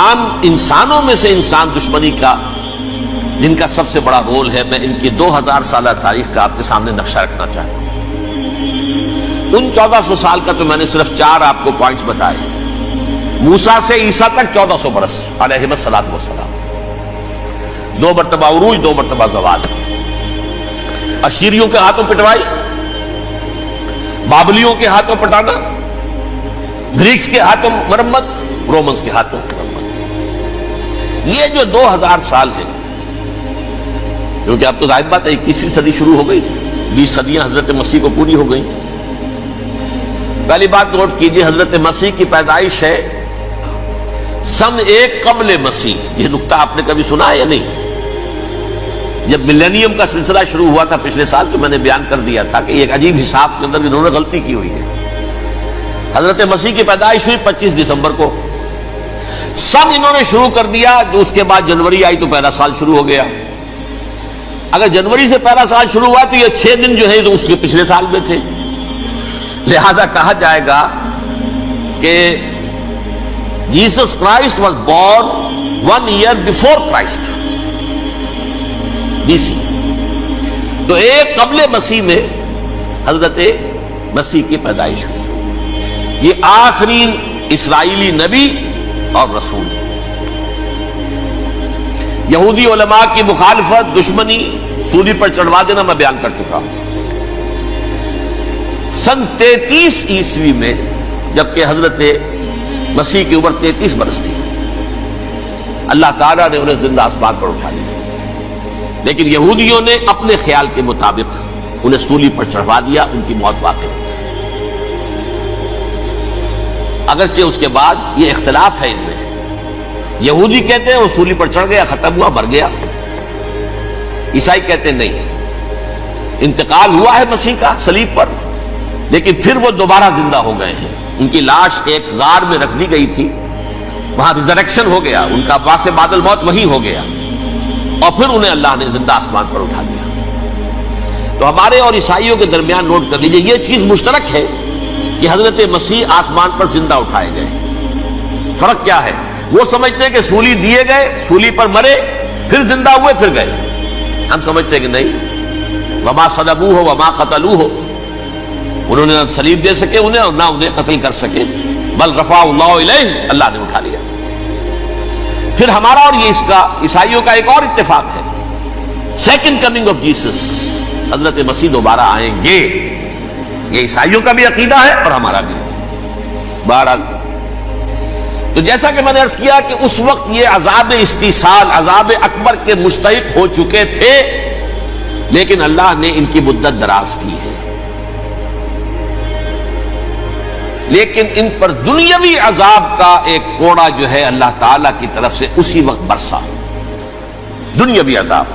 عام انسانوں میں سے انسان دشمنی کا جن کا سب سے بڑا رول ہے، میں ان کی 2000 سالہ تاریخ کا آپ کے سامنے نقشہ رکھنا چاہتا ہوں۔ ان 1400 سال کا تو میں نے صرف 4 آپ کو پوائنٹس بتائے۔ موسیٰ سے عیسیٰ تک 1400 برس علیہ الصلوۃ والسلام، 2 مرتبہ عروج، 2 مرتبہ زوال، اشیریوں کے ہاتھوں پٹوائی، بابلیوں کے ہاتھوں پٹانا، گریکس کے ہاتھوں مرمت، رومنس کے ہاتھوں مرمت۔ یہ جو 2000 سال ہے، کیونکہ اب تو ظاہر بات ہے 21ویں صدی شروع ہو گئی، 20 صدیاں حضرت مسیح کو پوری ہو گئی۔ پہلی بات نوٹ کیجئے، حضرت مسیح کی پیدائش ہے سن 1 قبل مسیح۔ یہ نقطہ آپ نے کبھی سنا ہے یا نہیں؟ جب ملینیم کا سلسلہ شروع ہوا تھا پچھلے سال، تو میں نے بیان کر دیا تھا کہ ایک عجیب حساب کے اندر انہوں نے غلطی کی ہوئی ہے۔ حضرت مسیح کی پیدائش ہوئی 25 دسمبر کو، سن انہوں نے شروع کر دیا، جو اس کے بعد جنوری آئی تو پہلا سال شروع ہو گیا۔ اگر جنوری سے پہلا سال شروع ہوا تو یہ 6 دن جو ہے تو اس کے پچھلے سال میں تھے، لہذا کہا جائے گا کہ Jesus Christ was born 1 year before Christ, BC۔ تو 1 قبل مسیح میں حضرت مسیح کی پیدائش ہوئی۔ یہ آخری اسرائیلی نبی اور رسول۔ یہودی علماء کی مخالفت، دشمنی، سولی پر چڑھوا دینا میں بیان کر چکا ہوں۔ سن 33 عیسوی میں، جبکہ حضرت مسیح کی عمر 33 برس تھی، اللہ تعالیٰ نے انہیں زندہ آسمان پر اٹھا لیا، لیکن یہودیوں نے اپنے خیال کے مطابق انہیں سولی پر چڑھوا دیا، ان کی موت واقع ہو گئی۔ اگرچہ اس کے بعد یہ اختلاف ہے ان میں، یہودی کہتے ہیں وہ سولی پر چڑھ گیا، ختم ہوا، مر گیا، عیسائی کہتے ہیں نہیں، انتقال ہوا ہے مسیح کا صلیب پر، لیکن پھر وہ دوبارہ زندہ ہو گئے ہیں۔ ان کی لاش ایک غار میں رکھ دی گئی تھی، وہاں ریزریکشن ہو گیا، ان کا باعث بعد الموت وہی ہو گیا، اور پھر انہیں اللہ نے زندہ آسمان پر اٹھا دیا۔ تو ہمارے اور عیسائیوں کے درمیان نوٹ کر لیجئے، یہ چیز مشترک ہے کہ حضرت مسیح آسمان پر زندہ اٹھائے گئے۔ فرق کیا ہے؟ وہ سمجھتے ہیں کہ سولی دیے گئے، سولی پر مرے، پھر زندہ ہوئے، پھر گئے۔ ہم سمجھتے ہیں کہ نہیں، وما صلبوہ وما قتلوہ، انہوں نے نہ صلیب دے سکے انہیں اور نہ انہیں قتل کر سکے، بل رفعہ اللہ الیہ، اللہ نے اٹھا لیا۔ پھر ہمارا اور یہ اس کا عیسائیوں کا ایک اور اتفاق ہے، سیکنڈ کمنگ آف جیسس، حضرت مسیح دوبارہ آئیں گے۔ یہ عیسائیوں کا بھی عقیدہ ہے اور ہمارا بھی۔ بہرحال تو جیسا کہ میں نے عرض کیا کہ اس وقت یہ عذاب استیصال، عذاب اکبر کے مستحق ہو چکے تھے، لیکن اللہ نے ان کی مدت دراز کی ہے، لیکن ان پر دنیاوی عذاب کا ایک کوڑا جو ہے اللہ تعالیٰ کی طرف سے اسی وقت برسا۔ دنیاوی عذاب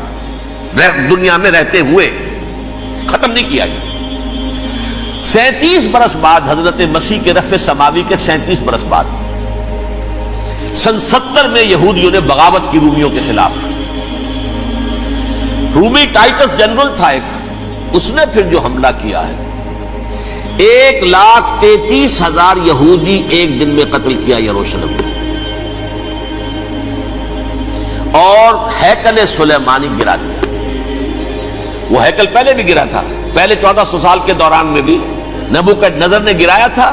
دنیا میں رہتے ہوئے ختم نہیں کیا گیا۔ 37 برس بعد، حضرت مسیح کے رفع سماوی کے 37 برس بعد، سن 70 میں یہودیوں نے بغاوت کی رومیوں کے خلاف۔ رومی ٹائٹس جنرل تھا ایک، اس نے پھر جو حملہ کیا ہے، 1,33,000 یہودی ایک دن میں قتل کیا یروشلم میں، اور ہیکل سلیمانی گرا دیا۔ وہ ہیکل پہلے بھی گرا تھا، پہلے 1400 سال کے دوران میں بھی نبوکدنضر نے گرایا تھا،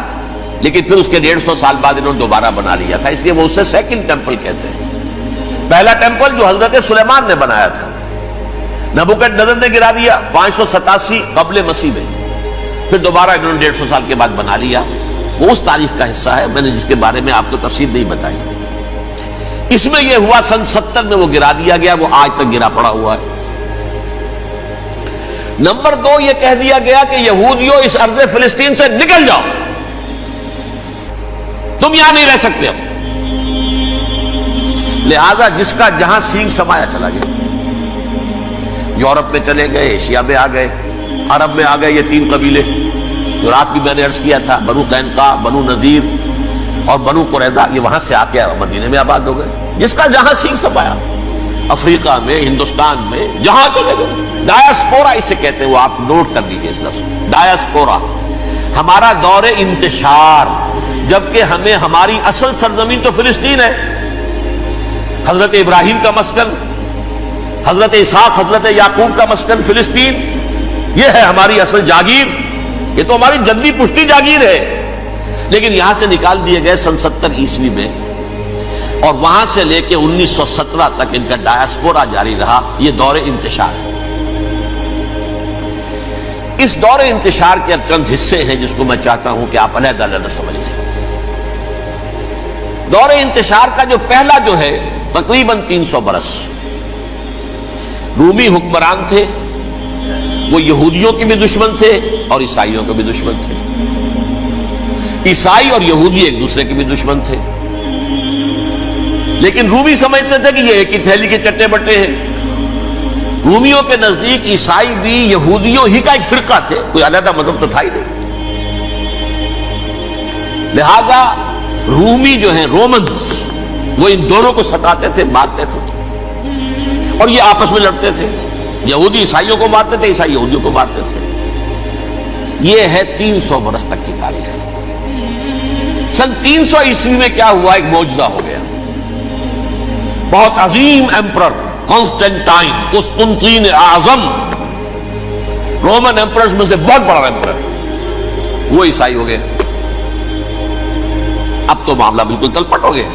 لیکن پھر اس کے 150 سال بعد انہوں نے دوبارہ بنا لیا تھا، اس لیے وہ اسے سیکنڈ ٹیمپل کہتے ہیں۔ پہلا ٹیمپل جو حضرت سلیمان نے بنایا تھا، نبوکدنضر نے گرا دیا 587 قبل مسیح میں، پھر دوبارہ انہوں نے 150 سال کے بعد بنا لیا۔ وہ اس تاریخ کا حصہ ہے، میں نے جس کے بارے میں آپ کو تفصیل نہیں بتائی۔ اس میں یہ ہوا سن 70 میں وہ گرا دیا گیا، وہ آج تک گرا پڑا ہوا ہے۔ نمبر 2، یہ کہہ دیا گیا کہ یہودیوں اس ارض فلسطین سے نکل جاؤ، تم یہاں نہیں رہ سکتے اب۔ لہذا جس کا جہاں سینگ سمایا چلا گیا، یورپ میں چلے گئے، ایشیا میں آ گئے، عرب میں آ گئے، یہ 3 قبیلے جو رات بھی میں نے عرض کیا تھا، بنو قینقاع، بنو نذیر اور بنو قریظہ، یہ وہاں سے آ کے مدینے میں آباد ہو گئے۔ جس کا جہاں سینگ سمایا، افریقہ میں، ہندوستان میں، جہاں چلے گئے۔ ڈایاسپورا اسے کہتے ہیں، وہ آپ نوٹ کر لیجیے اس لفظ کو، ڈایاسپورا۔ ہمارا دور انتشار، جبکہ ہمیں ہماری اصل سرزمین تو فلسطین ہے، حضرت ابراہیم کا مسکن، حضرت اسحاق حضرت یعقوب کا مسکن فلسطین، یہ ہے ہماری اصل جاگیر، یہ تو ہماری جدی پشتی جاگیر ہے۔ لیکن یہاں سے نکال دیے گئے سن 70 عیسوی میں، اور وہاں سے لے کے 1917 تک ان کا ڈایاسپورا جاری رہا۔ یہ دور انتشار ہے۔ اس دور انتشار کے اب چند حصے ہیں جس کو میں چاہتا ہوں کہ آپ علیحدہ علیحدہ سمجھ لیں۔ دور انتشار کا جو پہلا جو ہے تقریباً 300 برس رومی حکمران تھے، وہ یہودیوں کے بھی دشمن تھے اور عیسائیوں کے بھی دشمن تھے۔ عیسائی اور یہودی ایک دوسرے کے بھی دشمن تھے، لیکن رومی سمجھتے تھے کہ یہ ایک ہی تھیلی کے چٹے بٹے ہیں۔ رومیوں کے نزدیک عیسائی بھی یہودیوں ہی کا ایک فرقہ تھے، کوئی علیحدہ مذہب تو تھا ہی نہیں۔ لہذا رومی جو ہیں رومنز، وہ ان دونوں کو ستاتے تھے، مارتے تھے، اور یہ آپس میں لڑتے تھے۔ یہودی عیسائیوں کو مارتے تھے، عیسائی یہودیوں کو مارتے تھے۔ یہ ہے 300 برس تک کی تاریخ۔ سن 300 عیسوی میں کیا ہوا؟ ایک معجزہ ہو گیا۔ بہت عظیم ایمپرر کانسٹینٹائن، قسطنطین اعظم، رومن ایمپررز میں سے بہت بڑا ایمپرر، وہ عیسائی ہو گئے۔ اب تو معاملہ بالکل تلپٹ ہو گیا،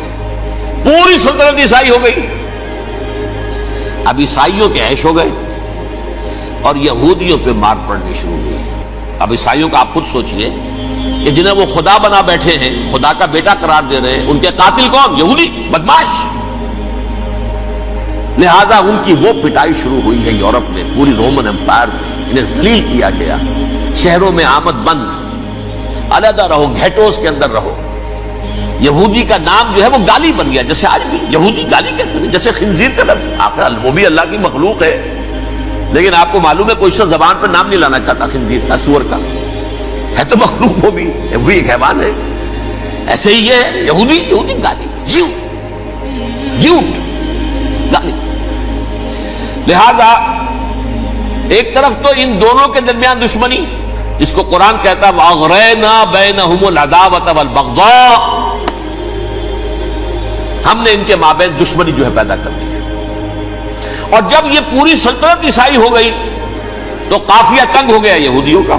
پوری سلطنت عیسائی ہو گئی۔ اب عیسائیوں کے عیش ہو گئے اور یہودیوں پہ مار پڑنی شروع ہوئی۔ اب عیسائیوں کا آپ خود سوچئے کہ جنہیں وہ خدا بنا بیٹھے ہیں، خدا کا بیٹا قرار دے رہے ہیں، ان کے قاتل کون؟ یہودی بدماش۔ لہذا ان کی وہ پٹائی شروع ہوئی ہے یورپ میں، پوری رومن امپائر میں انہیں ذلیل کیا گیا۔ شہروں میں آمد بند، علیحدہ رہو، گھیٹوز کے اندر رہو۔ یہودی کا نام جو ہے وہ گالی بن گیا، جیسے آج بھی یہودی گالی کہتے ہیں، جیسے خنزیر کا لفظ۔ آخر وہ بھی اللہ کی مخلوق ہے، لیکن آپ کو معلوم ہے کوئی شخص زبان پر نام نہیں لانا چاہتا خنزیر کا، سور کا، ہے تو مخلوق وہ بھی ایک حیوان ہے۔ ایسے ہی یہ ہے یہودی گالی، جھوٹ گالی۔ لہذا ایک طرف تو ان دونوں کے درمیان دشمنی، جس کو قرآن کہتا ہے وَأَغْرَيْنَا بَيْنَهُمُ الْعَدَاوَةَ وَالْبَغْضَاءَ، ہم نے ان کے مابین دشمنی جو ہے پیدا کر دی ہے۔ اور جب یہ پوری سلطنت عیسائی ہو گئی تو قافیہ تنگ ہو گیا یہودیوں کا۔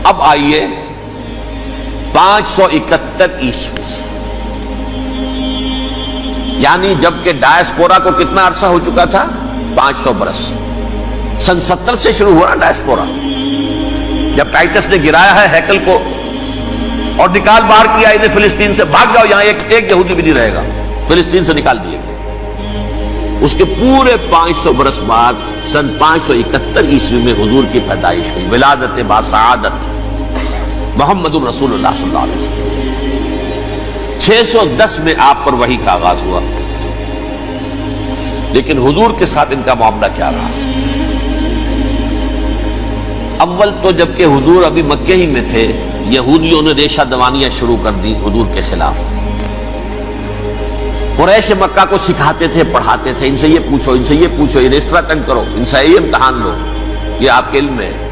اب آئیے 571 عیسوی، یعنی جبکہ ڈایاسپورا کو کتنا عرصہ ہو چکا تھا؟ 500 برس۔ سن 70 سے شروع ہوا ڈایاسپورا، جب ٹائٹس نے گرایا ہے ہیکل کو اور نکال باہر کیا انہیں فلسطین سے، بھاگ جاؤ یہاں ایک یہودی بھی نہیں رہے گا، فلسطین سے نکال دیے۔ اس کے پورے 500 برس بعد سن 571 عیسوی میں حضور کی پیدائش ہوئی، ولادت باسعادت محمد الرسول اللہ صلی اللہ علیہ وسلم۔ 610 میں آپ پر وحی کا آغاز ہوا، لیکن حضور کے ساتھ ان کا معاملہ کیا رہا؟ اول تو جبکہ حضور ابھی مکے ہی میں تھے، یہودیوں نے ریشہ دوانیاں شروع کر دی حضور کے خلاف۔ قریش مکہ کو سکھاتے تھے، پڑھاتے تھے، ان سے یہ پوچھو، ان سے یہ پوچھو، انہیں اس طرح تنگ کرو، ان سے یہ امتحان لو، یہ آپ کے علم میں ہے۔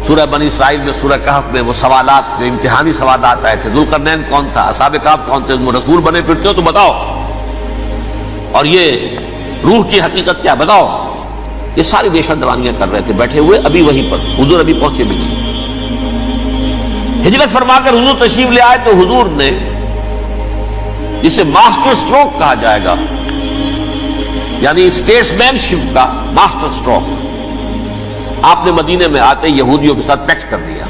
سورہ بنی اسرائیل میں، سورہ کہف میں وہ سوالات، جو امتحانی سوالات آئے تھے، ذوالقرنین کون تھا، اصحاب کہف کون تھے، تم رسول بنے پھرتے ہو تو بتاؤ، اور یہ روح کی حقیقت کیا بتاؤ۔ یہ ساری ریشہ دوانیاں کر رہے تھے بیٹھے ہوئے، ابھی وہیں پر حضور ابھی پہنچے بھی نہیں۔ ہجرت فرما کر حضور تشریف لے آئے تو حضور نے، جسے ماسٹر سٹروک کہا جائے گا، یعنی اسٹیٹس مین شپ کا ماسٹر سٹروک، آپ نے مدینے میں آتے یہودیوں کے ساتھ پیکٹ کر دیا،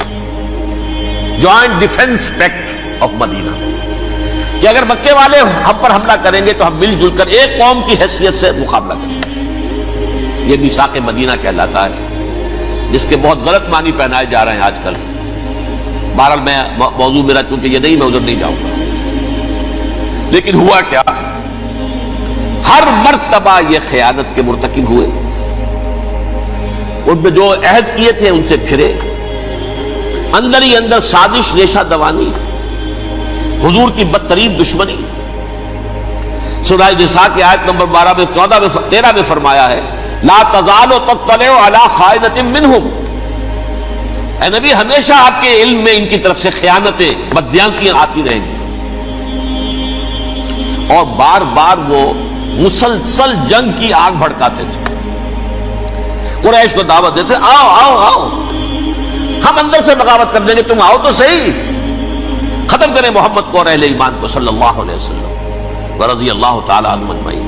جوائنٹ ڈیفنس پیکٹ آف مدینہ، کہ اگر مکے والے ہم پر حملہ کریں گے تو ہم مل جل کر ایک قوم کی حیثیت سے مقابلہ کریں گے۔ یہ میثاق مدینہ کہلاتا ہے، جس کے بہت غلط معنی پہنائے جا رہے ہیں آج کل۔ بہرحال میں موضوع میرا چونکہ یہ نہیں، میں ادھر نہیں جاؤں گا۔ لیکن ہوا کیا؟ ہر مرتبہ یہ خیانت کے مرتکب ہوئے، ان میں جو عہد کیے تھے ان سے پھرے، اندر ہی اندر سازش، ریشہ دوانی، حضور کی بدترین دشمنی۔ سورہ نساء کی آیت نمبر 12 میں 13 میں فرمایا ہے لا تزال تطلع علی خائنۃ منہم، اے نبی ہمیشہ آپ کے علم میں ان کی طرف سے خیانتیں، بددیانتیاں آتی رہیں گی۔ اور بار بار وہ مسلسل جنگ کی آگ بھڑکاتے تھے. قریش کو دعوت دیتے, آؤ آؤ آؤ, ہم اندر سے بغاوت کر دیں گے, تم آؤ تو صحیح, ختم کریں محمد کو اور اہل ایمان کو صلی اللہ علیہ وسلم ورضی اللہ تعالی عنہم اجمعین.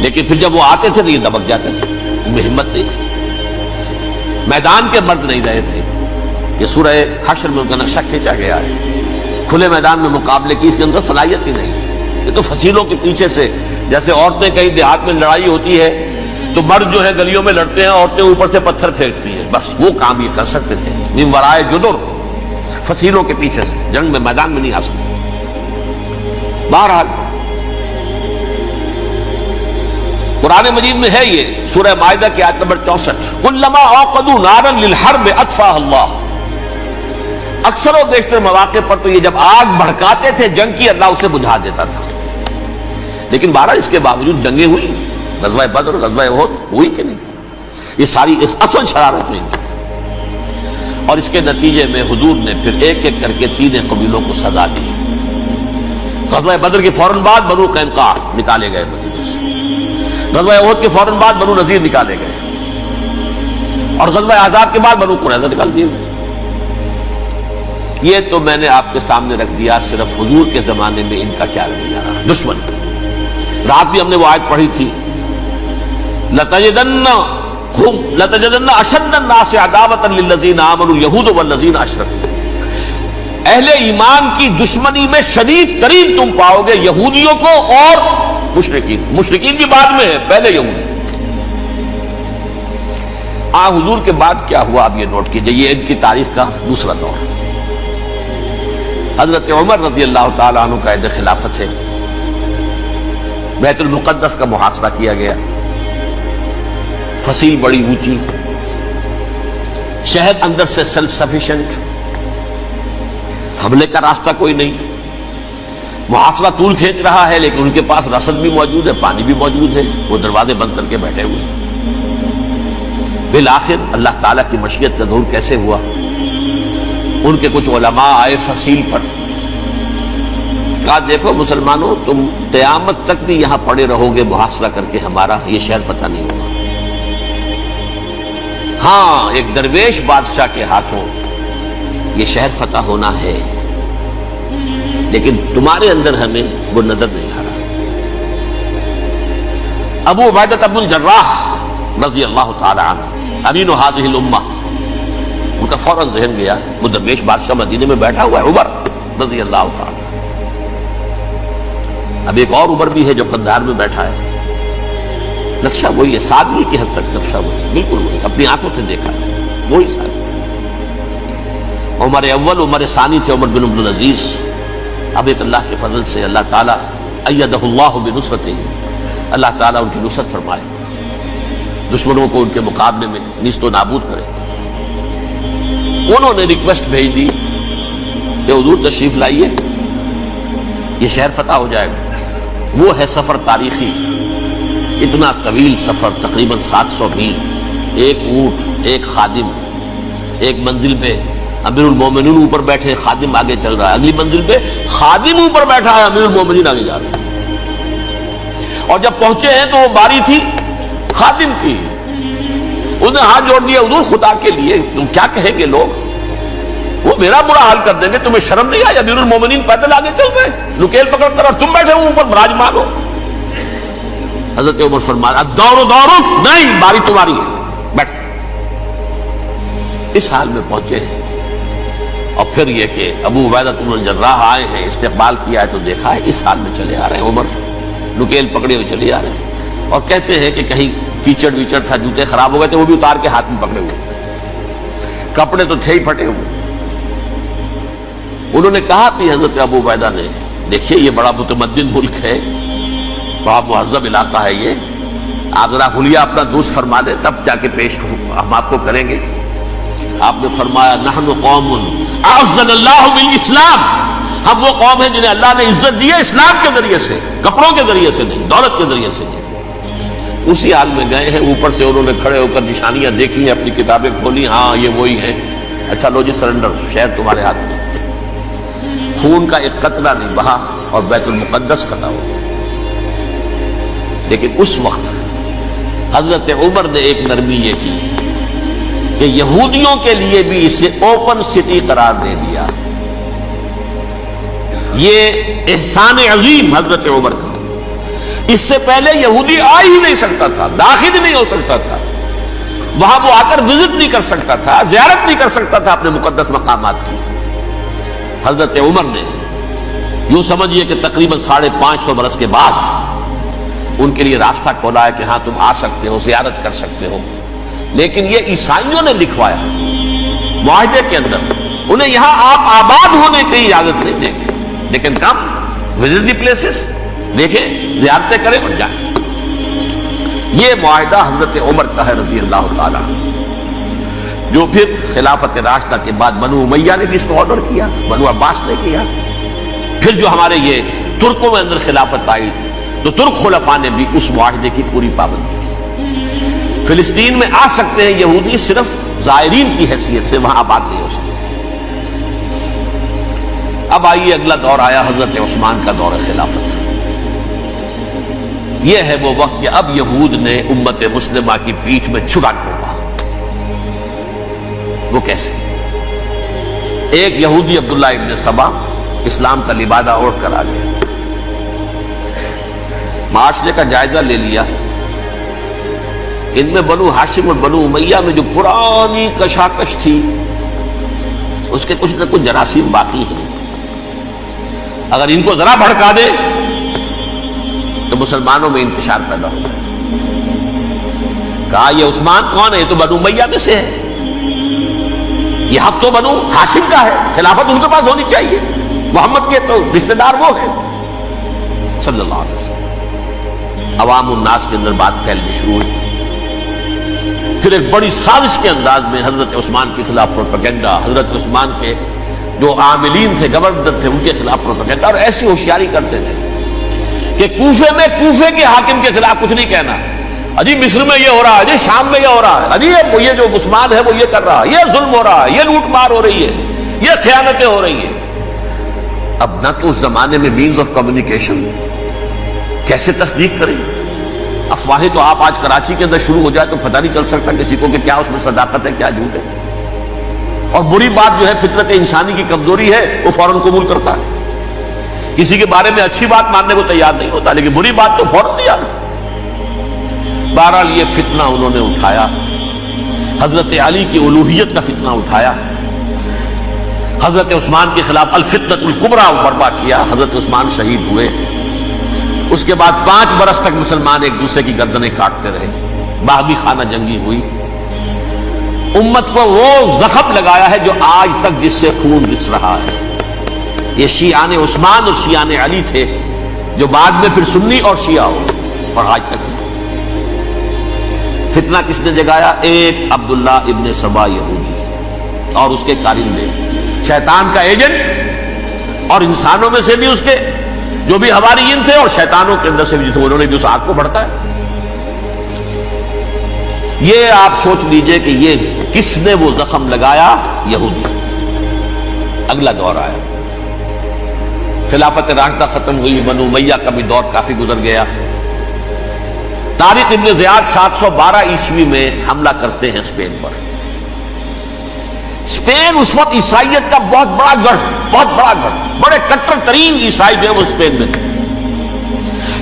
لیکن پھر جب وہ آتے تھے تو یہ دبک جاتے تھے, ان میں ہمت نہیں تھی. میدان کے مرد نہیں رہے تھے. یہ سورہ حشر میں ان کا نقشہ کھینچا گیا ہے. کھلے میدان میں مقابلے کی اس کے اندر صلاحیت ہی نہیں. یہ تو فصیلوں کے پیچھے سے, جیسے عورتیں کہیں دیہات میں لڑائی ہوتی ہے تو مرد جو ہے گلیوں میں لڑتے ہیں, عورتیں اوپر سے پتھر پھینکتی ہیں, بس وہ کام یہ کر سکتے تھے. من ورائے جدر, فصیلوں کے پیچھے سے, جنگ میں میدان میں نہیں آ سکتے. بہرحال قرآن مجید میں ہے یہ سورہ مائدہ کی آیت نمبر 64, کلما اوقدوا نارا للحرب اطفاها اللہ. اکثر و بیشتر مواقع پر تو یہ جب آگ بھڑکاتے تھے جنگ کی, اللہ اسے بجھا دیتا تھا. لیکن بہرحال اس کے باوجود جنگیں ہوئی, غزوہ بدر اور غزوہ احد ہوئی کہ نہیں. یہ ساری اس اصل شرارت ہوئی, اور اس کے نتیجے میں حضور نے پھر ایک ایک کر کے 3 قبیلوں کو سزا دی. غزوہ بدر کے فوراً بعد بنو قینقاع نکالے گئے مدینے سے, غزوہ احد کے فوراً بعد بنو نذیر نکالے گئے, اور غزوہ احزاب کے بعد بنو قریظہ نکال دیے گئے. یہ تو میں نے آپ کے سامنے رکھ دیا صرف حضور کے زمانے میں ان کا کیا رویہ رہا. دشمن, رات بھی ہم نے وہ آیت پڑھی تھی, لَتَجِدَنَّ أَشَدَّ النَّاسِ عَدَاوَةً لِلَّذِينَ آمَنُوا الْيَهُودُ وَالَّذِينَ أَشْرَكُوا. اہل ایمان کی دشمنی میں شدید ترین تم پاؤ گے یہودیوں کو اور مشرکین. مشرکین بھی بعد میں ہے, پہلے یہودی. حضور کے بعد کیا ہوا اب یہ نوٹ کیجئے, یہ ان کی تاریخ کا دوسرا دور. حضرت عمر رضی اللہ تعالیٰ عنہ کا عہد خلافت ہے. بیت المقدس کا محاصرہ کیا گیا, فصیل بڑی اونچی, شہر اندر سے سیلف سفیشینٹ, حملے کا راستہ کوئی نہیں. محاصرہ طول کھینچ رہا ہے لیکن ان کے پاس رسد بھی موجود ہے, پانی بھی موجود ہے, وہ دروازے بند کر کے بیٹھے ہوئے. بالآخر اللہ تعالیٰ کی مشیت کا ظہور کیسے ہوا, ان کے کچھ علماء آئے فصیل پر, کہا دیکھو مسلمانوں, تم قیامت تک بھی یہاں پڑے رہو گے محاصرہ کر کے, ہمارا یہ شہر فتح نہیں ہوگا. ہاں ایک درویش بادشاہ کے ہاتھوں یہ شہر فتح ہونا ہے, لیکن تمہارے اندر ہمیں وہ نظر نہیں آ رہا. ابو عبیدہ بن الجراح رضی اللہ تعالی عنہ امین هذه الامہ, ان کا فوراً ذہن گیا وہ درویش بادشاہ مدینے میں بیٹھا ہوا ہے عمر رضی اللہ تعالی. اب ایک اور عمر بھی ہے جو قندھار میں بیٹھا ہے. نقشہ وہی ہے, سادگی کی حد تک نقشہ وہی, بالکل وہی, اپنی آنکھوں سے دیکھا ہے وہی سادگی. عمر اول عمر ثانی تھے عمر بن عبد العزیز. اب ایک اللہ کے فضل سے اللہ تعالیٰ ایدہ اللہ بنصرتہ, اللہ تعالیٰ ان کی نصرت فرمائے, دشمنوں کو ان کے مقابلے میں نیست و نابود کرے. انہوں نے ریکویسٹ بھیج دی کہ حضور تشریف لائیے, یہ شہر فتح ہو جائے گا. وہ ہے سفر تاریخی, اتنا طویل سفر, تقریباً 700 میل, ایک اونٹ, ایک خادم, ایک منزل پہ امیر المومنین اوپر بیٹھے, خادم آگے چل رہا ہے, اگلی منزل پہ خادم اوپر بیٹھا ہے, امیر المومنین آگے جا رہے ہیں. اور جب پہنچے ہیں تو وہ باری تھی خادم کی, انہوں نے ہاتھ جوڑ دیا, حضور خدا کے لیے تم کیا کہیں گے لوگ, وہ میرا برا حال کر دیں گے, تمہیں شرم نہیں آئی, امیر المومنین پیدل آگے چل رہے ہیں نکیل پکڑ کر, اور تم بیٹھے ہو اوپر براجمان ہو. حضرت عمر فرمایا الدور دورک, نہیں باری تمہاری ہے, بیٹھ. اس حال میں پہنچے ہیں. اور پھر یہ کہ ابو عبیدہ بن الجراح آئے ہیں, استقبال کیا ہے تو دیکھا ہے اس حال میں چلے آ رہے ہیں. عمر نکیل پکڑے ہوئے چلے آ رہے ہیں, اور کہتے ہیں کہ کہیں کیچڑ ویچڑ تھا, جوتے خراب ہو گئے تھے, وہ بھی اتار کے ہاتھ میں پکڑے ہوئے, کپڑے تو تھے ہی پھٹے ہوئے. انہوں نے کہا کہ حضرت ابو عبیدہ نے, دیکھیے یہ بڑا متمدن ملک ہے, بڑا مہذب علاقہ ہے یہ, آپ ذرا حلیہ اپنا دوست فرما دیں تب جا کے پیش ہم آپ کو کریں گے. آپ نے فرمایا نحن قوم اعزنا اللہ بالاسلام, ہم وہ قوم ہیں جنہیں اللہ نے عزت دی ہے اسلام کے ذریعے سے, کپڑوں کے ذریعے سے نہیں, دولت کے ذریعے سے نہیں. اسی حال میں گئے ہیں. اوپر سے انہوں نے کھڑے ہو کر نشانیاں دیکھی ہیں, اپنی کتابیں کھولی, ہاں یہ وہی ہے. اچھا لو جی سرنڈر, شہر تمہارے ہاتھ میں. خون کا ایک قطرہ نہیں بہا اور بیت المقدس فتح ہو گیا. لیکن اس وقت حضرت عمر نے ایک نرمی یہ کی کہ یہودیوں کے لیے بھی اسے اوپن سٹی قرار دے دیا. یہ احسان عظیم حضرت عمر کا. اس سے پہلے یہودی آ ہی نہیں سکتا تھا، داخل ہی نہیں ہو سکتا تھا، وہاں وہ آ کر وزٹ نہیں کر سکتا تھا، زیارت نہیں کر سکتا تھا اپنے مقدس مقامات کی. حضرت عمر نے یوں سمجھیے کہ تقریباً 550 برس کے بعد ان کے لیے راستہ کھولا ہے کہ ہاں تم آ سکتے ہو، زیارت کر سکتے ہو. لیکن یہ عیسائیوں نے لکھوایا معاہدے کے اندر، انہیں یہاں آپ آباد ہونے کی اجازت نہیں دیں گے، لیکن کم وزٹ دی پلیسز، دیکھیں، زیارتیں کریں اور جائیں. یہ معاہدہ حضرت عمر کا ہے رضی اللہ تعالیٰ، جو پھر خلافت راشدہ کے بعد بنو امیہ نے بھی اس کو آرڈر کیا، بنو عباس نے کیا. پھر جو ہمارے یہ ترکوں میں اندر خلافت آئی تو ترک خلفاء نے بھی اس معاہدے کی پوری پابندی کی. فلسطین میں آ سکتے ہیں یہودی، صرف زائرین کی حیثیت سے وہاں آباد نہیں ہو سکتے. اب آئیے اگلا دور آیا حضرت عثمان کا دور خلافت. یہ ہے وہ وقت کہ اب یہود نے امت مسلمہ کی پیٹھ میں چھڑا ٹھوکا. وہ کیسے؟ ایک یہودی عبداللہ ابن سبا اسلام کا لبادہ اوڑھ کر آ گیا، معاشرے کا جائزہ لے لیا. ان میں بنو ہاشم اور بنو امیہ میں جو پرانی کشاکش تھی اس کے کچھ نہ کچھ جراثیم باقی ہیں. اگر ان کو ذرا بھڑکا دے تو مسلمانوں میں انتشار پیدا ہو جائے. کہا یہ عثمان کون ہے؟ یہ تو بنو امیہ میں سے ہے، یہ حق تو بنو ہاشم کا ہے، خلافت ان کے پاس ہونی چاہیے، محمد کے تو رشتہ دار وہ ہے صلی اللہ علیہ وسلم. عوام الناس کے اندر بات پھیلنی شروع ہوئی. پھر ایک بڑی سازش کے انداز میں حضرت عثمان کے خلاف پروپیگنڈا، حضرت عثمان کے جو عاملین تھے، گورنر تھے، ان کے خلاف پروپیگنڈا، اور ایسی ہوشیاری کرتے تھے کہ کوفے میں کوفے کے حاکم کے خلاف کچھ نہیں کہنا. اجی مصر میں یہ ہو رہا ہے، اجی شام میں یہ ہو رہا ہے، اجی یہ جو عثمان ہے وہ یہ کر رہا ہے، یہ ظلم ہو رہا ہے، یہ لوٹ مار ہو رہی ہے، یہ خیانتیں ہو رہی ہیں. اب نہ تو اس زمانے میں مینز آف کمیونیکیشن، کیسے تصدیق کریں؟ افواہیں تو آپ آج کراچی کے اندر شروع ہو جائے تو پتہ نہیں چل سکتا کسی کو کہ کیا اس میں صداقت ہے، کیا جھوٹ ہے. اور بری بات جو ہے فطرت انسانی کی کمزوری ہے، وہ فوراً قبول کرتا ہے. کسی کے بارے میں اچھی بات ماننے کو تیار نہیں ہوتا، لیکن بری بات تو فوراً تیار. بہرحال یہ فتنہ انہوں نے اٹھایا، حضرت علی کی الوہیت کا فتنہ اٹھایا، حضرت عثمان کے خلاف الفتنۃ الکبریٰ برپا کیا. حضرت عثمان شہید ہوئے. اس کے بعد 5 برس تک مسلمان ایک دوسرے کی گردنیں کاٹتے رہے، باہمی خانہ جنگی ہوئی. امت کو وہ زخم لگایا ہے جو آج تک جس سے خون رس رہا ہے. یہ شیعان عثمان اور شیعان علی تھے جو بعد میں پھر سنی اور شیعہ ہو، اور آج تک فتنہ کس نے جگایا؟ ایک عبداللہ ابن سبا یہودی اور اس کے کارندے، شیطان کا ایجنٹ، اور انسانوں میں سے بھی اس کے جو بھی حواریین تھے اور شیطانوں کے اندر سے بھی تھے، انہوں نے بھی اس آگ کو بھڑکایا. یہ آپ سوچ لیجئے کہ یہ کس نے وہ زخم لگایا؟ یہودی. اگلا دور آیا، خلافت راشدہ ختم ہوئی، بنو امیہ کا بھی دور کافی گزر گیا. طارق ابن زیاد 712 عیسوی میں حملہ کرتے ہیں اسپین پر. اسپین اس وقت عیسائیت کا بہت بڑا گڑھ، بڑے کٹر ترین عیسائی جو ہے وہ اسپین میں تھے.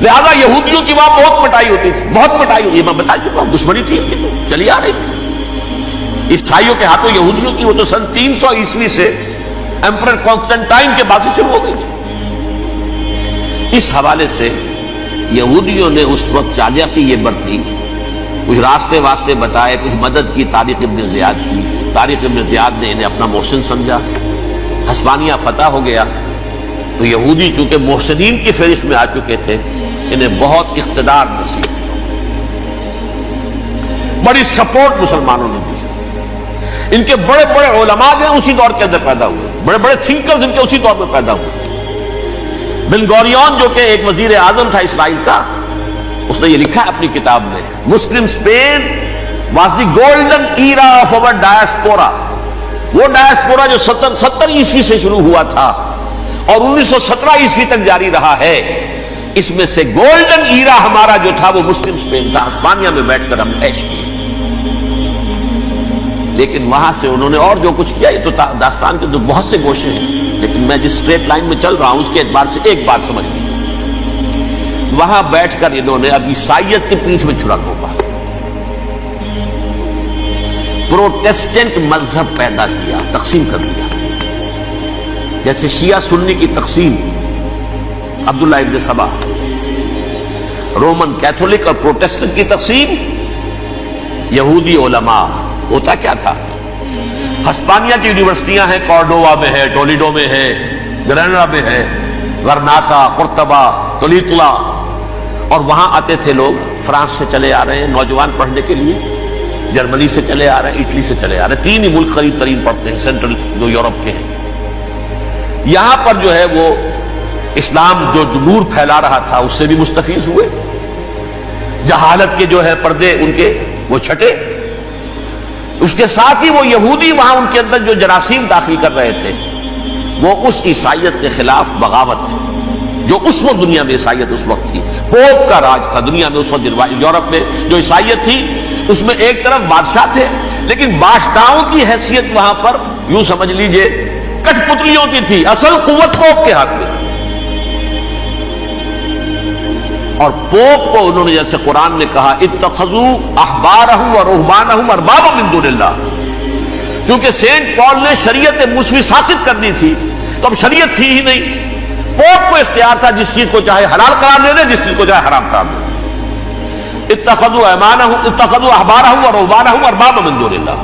لہذا یہودیوں کی وہاں بہت پٹائی ہوتی تھی، بہت پٹائی ہوتی ہے. میں بتا چکا ہوں، دشمنی تھی ان کی تو چلی آ رہی تھی عیسائیوں کے ہاتھوں یہودیوں کی. وہ تو سن 300 عیسوی سے ایمپرر کانسٹنٹائن کے بعد سے شروع ہو گئی تھی. اس حوالے سے یہودیوں نے اس وقت چالاکی یہ برتی، کچھ راستے واسطے بتائے، کچھ مدد کی طارق ابن زیاد کی. طارق ابن زیاد نے انہیں اپنا محسن سمجھا. ہسپانیہ فتح ہو گیا تو یہودی چونکہ محسنین کی فہرست میں آ چکے تھے، انہیں بہت اقتدار نصیب، بڑی سپورٹ مسلمانوں نے دی. ان کے بڑے بڑے علماء جو ہیں اسی دور کے اندر پیدا ہوئے، بڑے بڑے تھنکرز ان کے اسی دور میں پیدا ہوئے. بن گوریون جو کہ ایک وزیر اعظم تھا اسرائیل کا، اس نے یہ لکھا ہے اپنی کتاب میں، Muslim Spain was the golden era of our diaspora. وہ ڈائسپورا جو 70 عیسوی سے شروع ہوا تھا اور 1917 عیسوی تک جاری رہا ہے، اس میں سے گولڈن ایرا ہمارا جو تھا وہ مسلم اسپین تھا، ہسپانیہ میں بیٹھ کر ہم عیش کیے. لیکن وہاں سے انہوں نے اور جو کچھ کیا، یہ تو داستان کے تو بہت سے گوشے ہیں، لیکن میں جس اسٹریٹ لائن میں چل رہا ہوں اس کے اعتبار سے ایک بات سمجھ لی. وہاں بیٹھ کر انہوں نے اب عیسائیت کی پیٹھ میں چھرا گھونپا، پروٹیسٹنٹ مذہب پیدا کیا، تقسیم کر دیا. جیسے شیعہ سنی کی تقسیم، عبداللہ ابن سبا، رومن کیتھولک اور پروٹیسٹنٹ کی تقسیم، یہودی علماء. ہوتا کیا تھا، ہسپانیہ کی یونیورسٹیاں ہیں، کارڈووا میں ہے، ٹولیڈو میں ہے، گریناڈا میں ہے، غرناطہ، قرطبہ، تولیتلا، اور وہاں آتے تھے لوگ. فرانس سے چلے آ رہے ہیں نوجوان پڑھنے کے لیے، جرمنی سے چلے آ رہے ہیں، اٹلی سے چلے آ رہے ہیں. تین ہی ملک قریب ترین پڑھتے ہیں سینٹرل جو یورپ کے ہیں. یہاں پر جو ہے وہ اسلام جو نور پھیلا رہا تھا اس سے بھی مستفیض ہوئے. جہالت کے جو ہے پردے ان کے وہ چھٹے. اس کے ساتھ ہی وہ یہودی وہاں ان کے اندر جو جراثیم داخل کر رہے تھے وہ اس عیسائیت کے خلاف بغاوت تھی جو اس وقت دنیا میں عیسائیت اس وقت تھی. پوپ کا راج تھا دنیا میں اس وقت. یورپ میں جو عیسائیت تھی اس میں ایک طرف بادشاہ تھے، لیکن بادشاہوں کی حیثیت وہاں پر یوں سمجھ لیجئے کٹھ پتلیوں کی تھی، اصل قوت پوپ کے ہاتھ میں تھی. اور پوپ کو انہوں نے جیسے قرآن نے کہا اتخذوا احبارهم ورهبانهم اربابا من دون اللہ، کیونکہ سینٹ پال نے شریعت موسوی ساقط کر دی تھی تو اب شریعت تھی ہی نہیں. پوپ کو اختیار تھا جس چیز کو چاہے حلال قرار دے دے، جس چیز کو چاہے حرام قرار دے دے. اتخذوا احبارهم ورهبانهم اربابا من دون اللہ.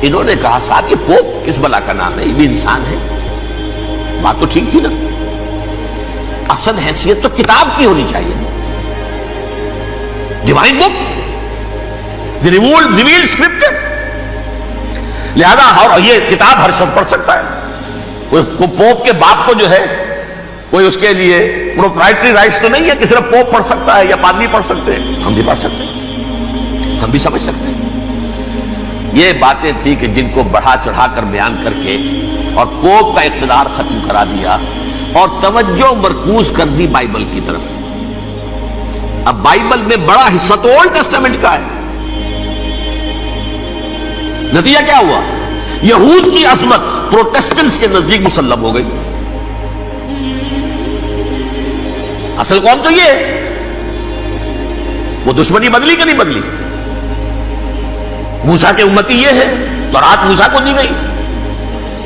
انہوں نے کہا صاحب یہ پوپ کس بلا کا نام ہے، یہ بھی انسان ہے. بات تو ٹھیک تھی نا، اصل حیثیت تو کتاب کی ہونی چاہیے، ڈیوائن بک، دی ریویلڈ اسکرپچر. لہذا اور یہ کتاب ہر شخص پڑھ سکتا ہے. کوئی پوپ کے باپ کو جو ہے کوئی اس کے لیے پروپرائٹری رائٹس تو نہیں ہے کہ صرف پوپ پڑھ سکتا ہے یا پادری پڑھ سکتے ہیں. ہم بھی پڑھ سکتے ہیں، ہم بھی سمجھ سکتے ہیں. یہ باتیں تھی کہ جن کو بڑھا چڑھا کر بیان کر کے اور پوپ کا اقتدار ختم کرا دیا اور توجہ مرکوز کر دی بائبل کی طرف. اب بائبل میں بڑا حصہ تو اولڈ ٹیسٹامنٹ کا ہے. نتیجہ کیا ہوا، یہود کی عظمت پروٹیسٹنٹس کے نزدیک مسلم ہو گئی. اصل قوم تو یہ ہے، وہ دشمنی بدلی کہ نہیں بدلی. موسیٰ کے امتی یہ ہے، تورات موسیٰ کو دی گئی،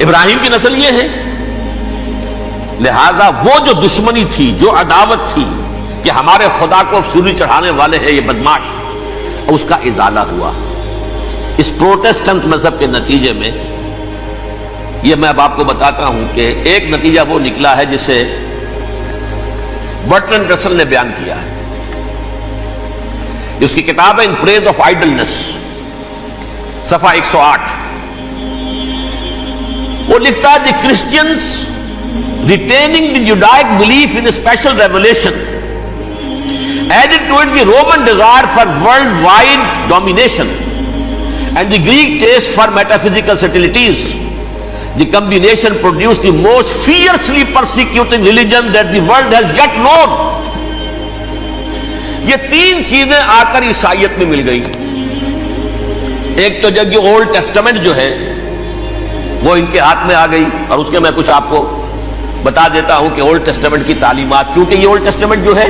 ابراہیم کی نسل یہ ہے. لہذا وہ جو دشمنی تھی، جو عداوت تھی کہ ہمارے خدا کو سولی چڑھانے والے ہیں یہ بدماش، اس کا ازالہ ہوا اس پروٹیسٹنٹ مذہب کے نتیجے میں. یہ میں اب آپ کو بتاتا ہوں کہ ایک نتیجہ وہ نکلا ہے جسے برٹرنڈ رسل نے بیان کیا ہے. اس کی کتاب ہے ان پریز آف آئیڈلنس، صفحہ 108. وہ لکھتا ہے the Christians retaining the Judaic belief in a special revelation added to it the Roman desire for worldwide domination and the Greek taste for metaphysical subtleties. The combination produced the most fiercely persecuting religion that the world has yet known. یہ تین چیزیں آ کر عیسائیت میں مل گئی. ایک تو جب یہ اولڈ ٹیسٹمنٹ جو ہے وہ ان کے ہاتھ میں آ گئی، اور اس کے میں کچھ آپ کو بتا دیتا ہوں کہ اولڈ ٹیسٹمنٹ کی تعلیمات، کیونکہ یہ اولڈ ٹیسٹمنٹ جو ہے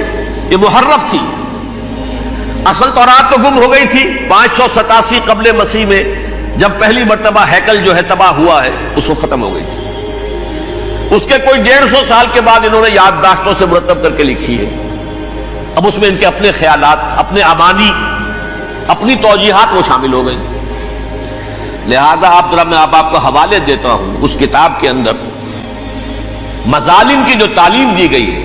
یہ محرف تھی. اصل تورات تو گم ہو گئی تھی 587 قبل مسیح میں، جب پہلی مرتبہ ہیکل جو ہے تباہ ہوا ہے اس کو ختم ہو گئی تھی. اس کے کوئی 150 سال کے بعد انہوں نے یادداشتوں سے مرتب کر کے لکھی ہے. اب اس میں ان کے اپنے خیالات، اپنے امانی، اپنی توجیحات وہ شامل ہو گئی. لہذا میں آپ کو حوالے دیتا ہوں اس کتاب کے اندر مظالم کی جو تعلیم دی گئی ہے.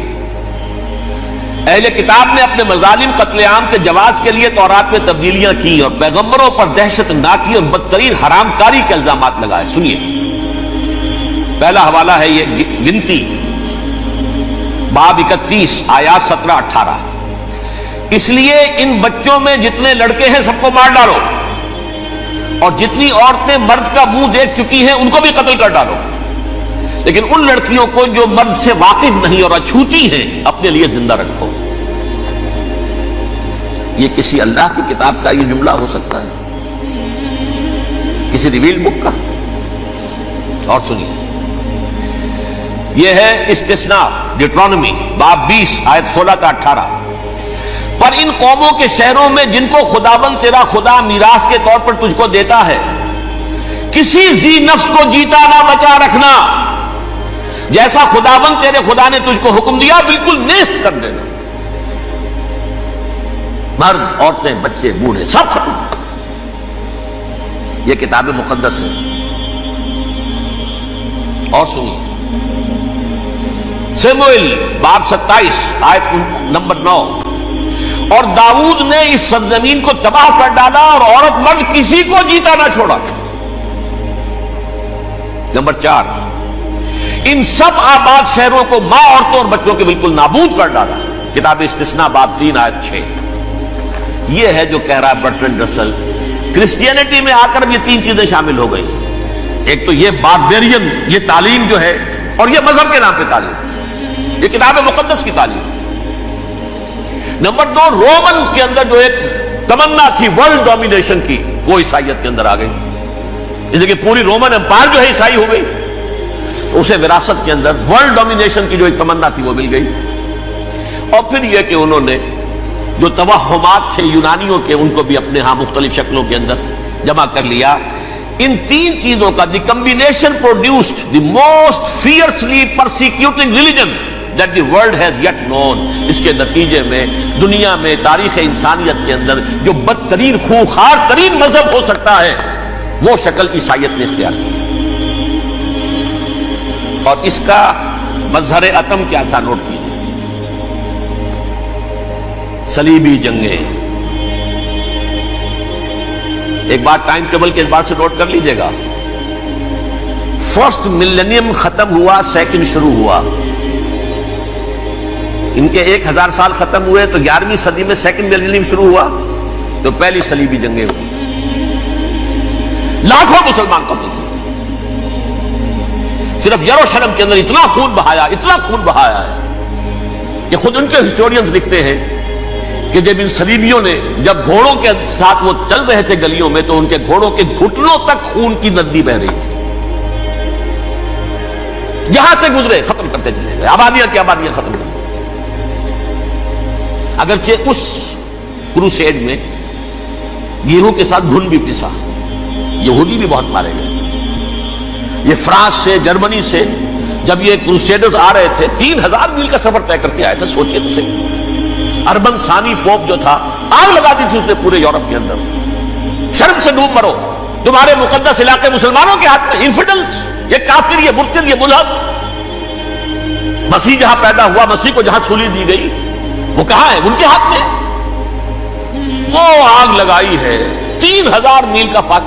اہل کتاب نے اپنے مظالم قتل عام کے جواز کے لیے تورات میں تبدیلیاں کی اور پیغمبروں پر دہشت ناکی اور بدترین حرام کاری کے الزامات لگائے. سنیے، پہلا حوالہ ہے یہ گنتی باب 31 آیات 17-18. اس لیے ان بچوں میں جتنے لڑکے ہیں سب کو مار ڈالو، اور جتنی عورتیں مرد کا منہ دیکھ چکی ہیں ان کو بھی قتل کر ڈالو. لیکن ان لڑکیوں کو جو مرد سے واقف نہیں اور اچھوتی ہیں اپنے لیے زندہ رکھو. یہ کسی اللہ کی کتاب کا یہ جملہ ہو سکتا ہے؟ کسی ریویل بک کا؟ اور سنیے، یہ ہے استثناء ڈیٹرانومی باب 20 آیت 16 تا 18. پر ان قوموں کے شہروں میں جن کو خداوند تیرا خدا میراث کے طور پر تجھ کو دیتا ہے، کسی ذی نفس کو جیتا نہ بچا رکھنا. جیسا خداوند تیرے خدا نے تجھ کو حکم دیا بالکل نیست کر دینا. مرد، عورتیں، بچے، بوڑھے سب ختم. یہ کتاب مقدس ہے. اور سنیے، سموئیل باب 27 آیت نمبر 9. اور داؤد نے اس سرزمین کو تباہ کر ڈالا اور عورت مرد کسی کو جیتا نہ چھوڑا. نمبر 4، ان سب آباد شہروں کو ماں، عورتوں اور بچوں کے بالکل نابود کر ڈالا. کتاب استثناء باب 3 آیت 6. یہ ہے جو کہہ رہا ہے برٹرینڈ رسل، کرسچینٹی میں آ کر اب یہ 3 چیزیں شامل ہو گئی. ایک تو یہ باربیرین یہ تعلیم جو ہے، اور یہ مذہب کے نام پہ تعلیم، یہ کتاب مقدس کی تعلیم. نمبر 2، رومنز کے اندر جو ایک تمنا تھی ورلڈ ڈومینیشن کی، وہ عیسائیت کے اندر آ گئی. اس لیے کہ پوری رومن امپائر جو ہے عیسائی ہو گئی، اسے وراثت کے اندر ورلڈ ڈومینیشن کی جو ایک تمنا تھی وہ مل گئی. اور پھر یہ کہ انہوں نے جو توہمات تھے یونانیوں کے، ان کو بھی اپنے ہاں مختلف شکلوں کے اندر جمع کر لیا. ان 3 چیزوں کا the combination produced the most fiercely persecuting religion that the world has yet known. اس کے نتیجے میں دنیا میں تاریخ انسانیت کے اندر جو بدترین خوخار ترین مذہب ہو سکتا ہے وہ شکل عیسائیت نے اختیار کی. اور اس کا مظہر عتم کیا تھا نوٹ کیجیے، صلیبی جنگیں. ایک بات ٹائم ٹیبل کے اعتبار سے نوٹ کر لیجئے گا. فرسٹ ملینیم ختم ہوا، سیکنڈ شروع ہوا. ان کے 1000 سال ختم ہوئے تو 11ویں صدی میں سیکنڈ ملینیم شروع ہوا تو پہلی صلیبی جنگیں ہوئی. لاکھوں مسلمان قتل کیے. صرف یروشلم کے اندر اتنا خون بہایا ہے کہ خود ان کے ہسٹورینز لکھتے ہیں کہ جب ان صلیبیوں نے جب گھوڑوں کے ساتھ وہ چل رہے تھے گلیوں میں تو ان کے گھوڑوں کے گھٹنوں تک خون کی ندی بہ رہی تھی. جہاں سے گزرے ختم کرتے چلے گئے، آبادیاں کی آبادیاں ختم کر. اگرچہ اس کروسیڈ میں گیہوں کے ساتھ گھن بھی پسا، یہودی بھی بہت مارے گئے. یہ فرانس سے، جرمنی سے جب یہ کروسیڈرز آ رہے تھے 3000 میل کا سفر طے کر کے آئے تھے. سوچئے تو صحیح، اربن ثانی پوپ جو تھا آگ لگا دی تھی اس نے پورے یورپ کے اندر. شرم سے ڈوب مرو، تمہارے مقدس علاقے مسلمانوں کے ہاتھ میں. انفیڈلز، یہ کافر، یہ مرتد، یہ ملحد. مسیح جہاں پیدا ہوا، مسیح کو جہاں سولی دی گئی، وہ کہاں ہے؟ ان کے ہاتھ میں. وہ آگ لگائی ہے. 3000 میل کا فاصلہ.